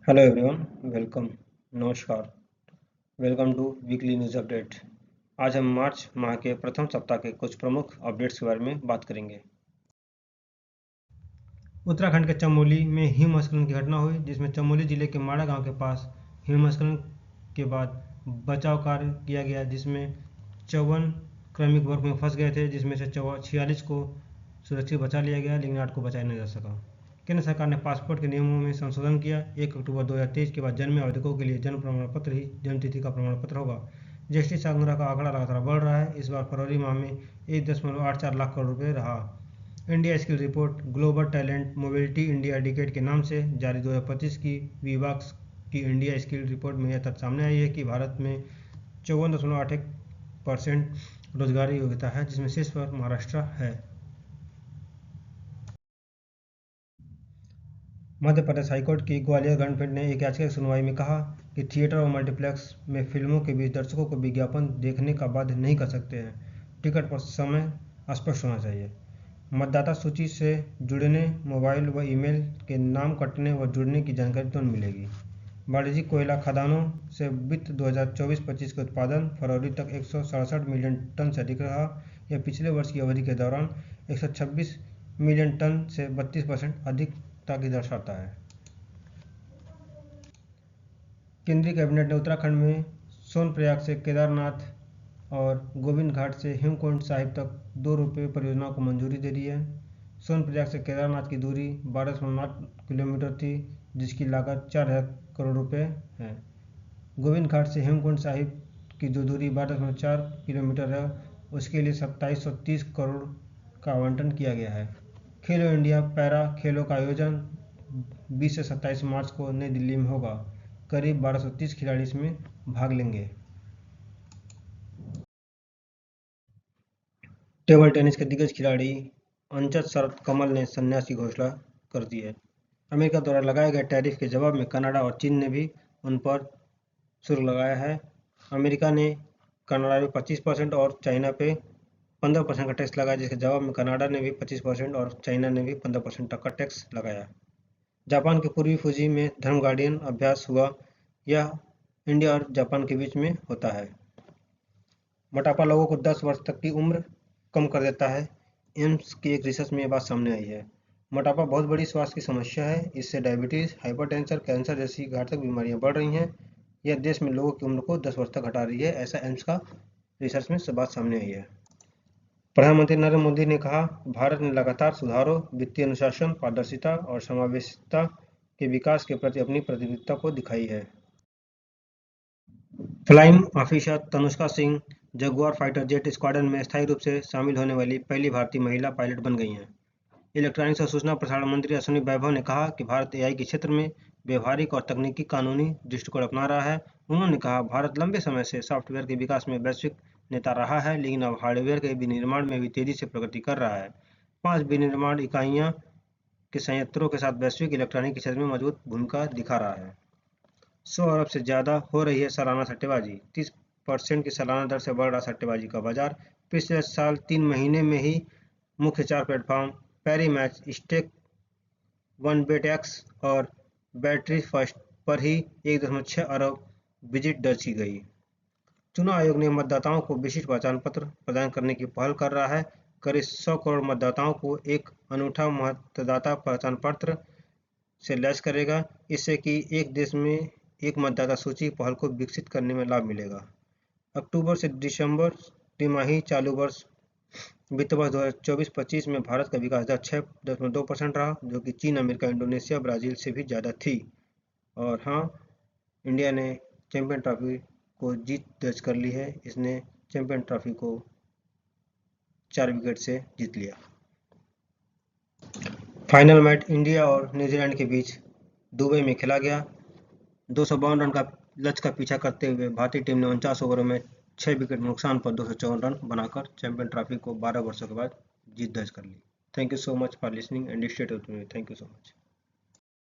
Hello everyone, welcome. नमस्कार। Welcome to weekly news update. आज हम मार्च माह के प्रथम सप्ताह के कुछ प्रमुख अपडेट्स के बारे में बात करेंगे। उत्तराखंड के चमोली में हिमस्खलन की घटना हुई, जिसमें चमोली जिले के माड़ा गांव के पास हिमस्खलन के बाद बचाव कार्य किया गया, जिसमें 54 क्रमिक वर्ग में फंस गए थे, जिसमें से 46 को सुरक्षित बचा लिया गया, लेकिन 8 को बचाया नहीं जा सका। केंद्र सरकार ने पासपोर्ट के नियमों में संशोधन किया। 1 अक्टूबर 2023 के बाद जन्मे आवेदकों के लिए जन्म प्रमाण पत्र ही जन्मतिथि का प्रमाण पत्र होगा। जीएसटी संग्रह का आंकड़ा लगातार बढ़ रहा है। इस बार फरवरी माह में 1.84 लाख करोड़ रुपये रहा। India skill report global talent mobility India decade के नाम से जारी 2025 की विभाग की इंडिया स्किल रिपोर्ट में यह तथ्य सामने आई है कि भारत में 54.81% रोजगारी योग्यता है, जिसमें शीर्ष पर महाराष्ट्र है। मध्य प्रदेश हाईकोर्ट की ग्वालियर खंडपीठ ने एक याचिका की सुनवाई में कहा कि थिएटर और मल्टीप्लेक्स में फिल्मों के बीच दर्शकों को विज्ञापन देखने का बाध्य नहीं कर सकते हैं। टिकट पर समय स्पष्ट होना चाहिए। मतदाता सूची से जुड़ने, मोबाइल व ईमेल के नाम कटने व जुड़ने की जानकारी तुरंत मिलेगी। वाणिज्यिक कोयला खदानों से वित्त 2024-25 के उत्पादन फरवरी तक 167 मिलियन टन से अधिक रहा। यह पिछले वर्ष की अवधि के दौरान 126 मिलियन टन से 32% अधिकता की दर्शाता है। केंद्रीय कैबिनेट ने उत्तराखंड में सोनप्रयाग से केदारनाथ और गोविंद घाट से हेमकुंड साहिब तक 2 रोपवे परियोजनाओं को मंजूरी दे दी है। सोनप्रयाग से केदारनाथ की दूरी 12.9 किलोमीटर थी, जिसकी लागत 4,000 करोड़ रुपए है। गोविंद घाट से हेमकुंड साहिब की जो दूरी 12.4 किलोमीटर है, उसके लिए 2730 करोड़ का आवंटन किया गया है। खेलो इंडिया पैरा खेलों का आयोजन 20 से 27 मार्च को नई दिल्ली में होगा। करीब 1230 खिलाड़ी इसमें भाग लेंगे। टेबल टेनिस के दिग्गज खिलाड़ी अंचत शरत कमल ने संन्यास की घोषणा कर दी है। अमेरिका द्वारा लगाए गए टैरिफ के जवाब में कनाडा और चीन ने भी उन पर शुल्क लगाया है। अमेरिका ने कनाडा पे 25% और चाइना पे 15% का टैक्स लगाया, जिसके जवाब में कनाडा ने भी 25% और चाइना ने भी 15% तक का टैक्स लगाया। जापान के पूर्वी फुजी में धर्म गार्डियन अभ्यास हुआ। यह इंडिया और जापान के बीच में होता है। मोटापा लोगों को 10 वर्ष तक की उम्र कम कर देता है। एम्स की एक रिसर्च में यह बात सामने आई है। मोटापा बहुत बड़ी स्वास्थ्य की समस्या है। इससे डायबिटीज, हाइपरटेंशन, कैंसर जैसी घातक बीमारियां बढ़ रही हैं। यह देश में लोगों की उम्र को 10 वर्ष तक घटा रही है, ऐसा एम्स का रिसर्च में बात सामने आई है। प्रधानमंत्री नरेंद्र मोदी ने कहा, भारत ने लगातार सुधारों, वित्तीय अनुशासन, पारदर्शिता और समावेशिता के विकास के प्रति अपनी प्रतिबद्धता को दिखाई है। Flying officer Tanushka Singh Jaguar fighter jet squadron में स्थायी रूप से शामिल होने वाली पहली भारतीय महिला पायलट बन गई हैं। इलेक्ट्रॉनिक्स और सूचना प्रसारण मंत्री अश्विनी वैभव ने कहा कि भारत एआई के क्षेत्र में व्यवहारिक और तकनीकी कानूनी दृष्टिकोण अपना रहा है। उन्होंने कहा, भारत लंबे समय से सॉफ्टवेयर के विकास में वैश्विक नेता रहा है, लेकिन अब हार्डवेयर के विनिर्माण में भी तेजी से प्रगति कर रहा है। 5 विनिर्माण इकाइयां के संयंत्रों के साथ वैश्विक इलेक्ट्रॉनिक के क्षेत्र में मजबूत भूमिका दिखा रहा है। 100 अरब से ज़्यादा हो रही है सालाना सट्टेबाजी। 30% की सालाना दर से बढ़ रहा सट्टेबाजी का बाजार। पिछले साल 3 महीने में ही मुख्य 4 प्लेटफॉर्म पैरी मैच, स्टेक, वन बेट एक्स और बैटरी फर्स्ट पर ही 1.6 अरब विजिट दर्ज की गई। चुनाव आयोग ने मतदाताओं को विशिष्ट पहचान पत्र प्रदान करने की पहल कर रहा है। करीब 100 करोड़ मतदाताओं को एक अनूठा मतदाता पहचान पत्र से लैस करेगा। इससे कि एक देश में एक मतदाता सूची पहल को विकसित करने में लाभ मिलेगा। अक्टूबर से दिसंबर तिमाही चालू वर्ष वित्त वर्ष 2024-25 में भारत का विकास दर 6.2% रहा, जो कि चीन, अमेरिका, इंडोनेशिया, ब्राजील से भी ज़्यादा थी। और हाँ, इंडिया ने चैंपियन ट्रॉफी को जीत दर्ज कर ली है। इसने चैंपियन ट्रॉफी को 4 विकेट से जीत लिया। फाइनल मैच इंडिया और न्यूजीलैंड के बीच दुबई में खेला गया। 252 रन का लक्ष्य का पीछा करते हुए भारतीय टीम ने 49 ओवरों में 6 विकेट नुकसान पर 254 रन बनाकर चैंपियन ट्रॉफी को 12 वर्षों के बाद जीत दर्ज कर ली। Thank you so much for listening and stay tuned. Thank you so much.